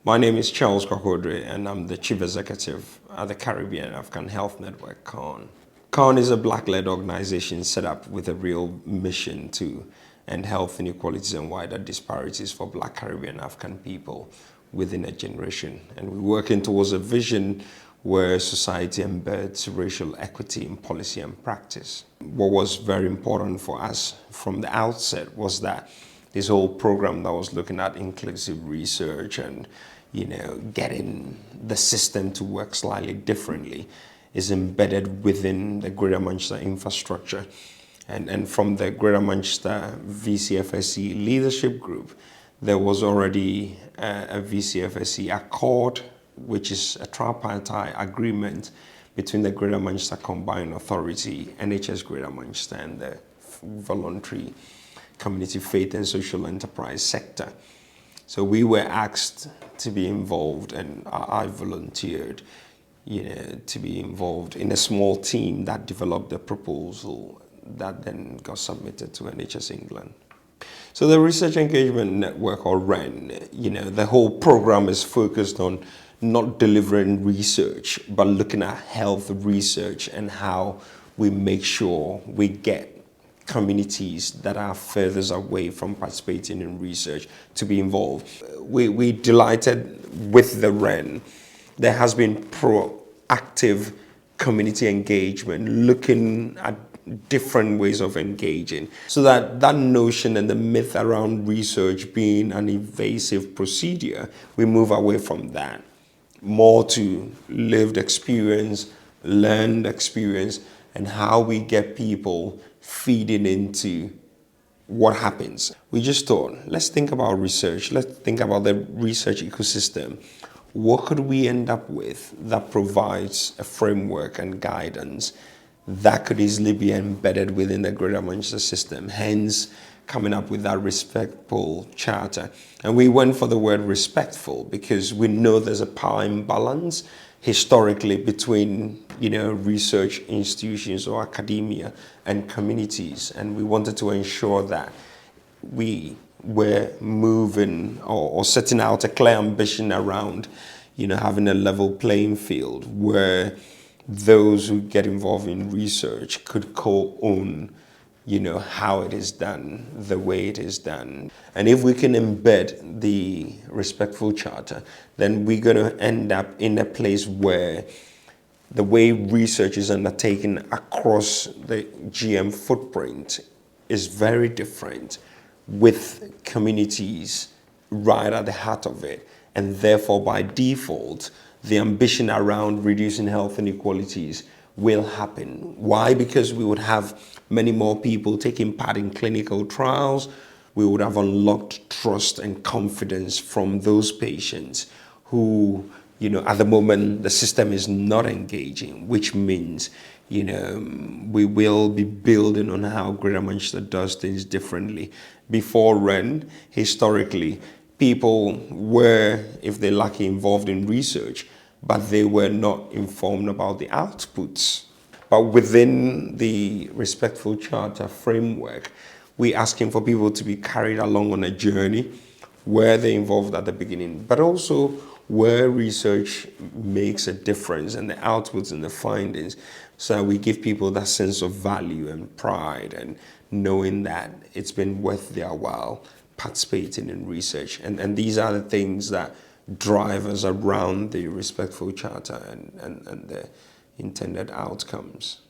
My name is Charles Kahodre, and I'm the Chief Executive at the Caribbean African Health Network, CAN. CAN is a Black-led organization set up with a real mission to end health inequalities and wider disparities for Black, Caribbean, African people within a generation. And we're working towards a vision where society embeds racial equity in policy and practice. What was very important for us from the outset was that this whole program that was looking at inclusive research and getting the system to work slightly differently is embedded within the Greater Manchester infrastructure. And from the Greater Manchester VCFSE leadership group, there was already a VCFSE accord, which is a tripartite agreement between the Greater Manchester Combined Authority, NHS Greater Manchester, and the voluntary community faith and social enterprise sector. So we were asked to be involved, and I volunteered, to be involved in a small team that developed the proposal that then got submitted to NHS England. So the Research Engagement Network, or REN, the whole program is focused on not delivering research, but looking at health research and how we make sure we get communities that are furthest away from participating in research to be involved. We delighted with the REN. There has been proactive community engagement, looking at different ways of engaging, so that notion and the myth around research being an invasive procedure, we move away from that, more to lived experience, learned experience, and how we get people feeding into what happens. We just thought, let's think about research. Let's think about the research ecosystem. What could we end up with that provides a framework and guidance that could easily be embedded within the Greater Manchester system, hence coming up with that respectful charter. And we went for the word respectful because we know there's a power imbalance historically between research institutions or academia and communities, and we wanted to ensure that we were moving or setting out a clear ambition around having a level playing field where those who get involved in research could co-own how it is done, the way it is done. And if we can embed the respectful charter, then we're going to end up in a place where the way research is undertaken across the GM footprint is very different, with communities right at the heart of it. And therefore, by default, the ambition around reducing health inequalities will happen. Why? Because we would have many more people taking part in clinical trials. We would have unlocked trust and confidence from those patients who, at the moment, the system is not engaging, which means, we will be building on how Greater Manchester does things differently. Before REN, historically, people were, if they're lucky, involved in research, but they were not informed about the outputs. But within the Respectful Charter framework, we're asking for people to be carried along on a journey where they're involved at the beginning, but also where research makes a difference and the outputs and the findings. So we give people that sense of value and pride and knowing that it's been worth their while participating in research. And these are the things that drive us around the Respectful Charter and the intended outcomes.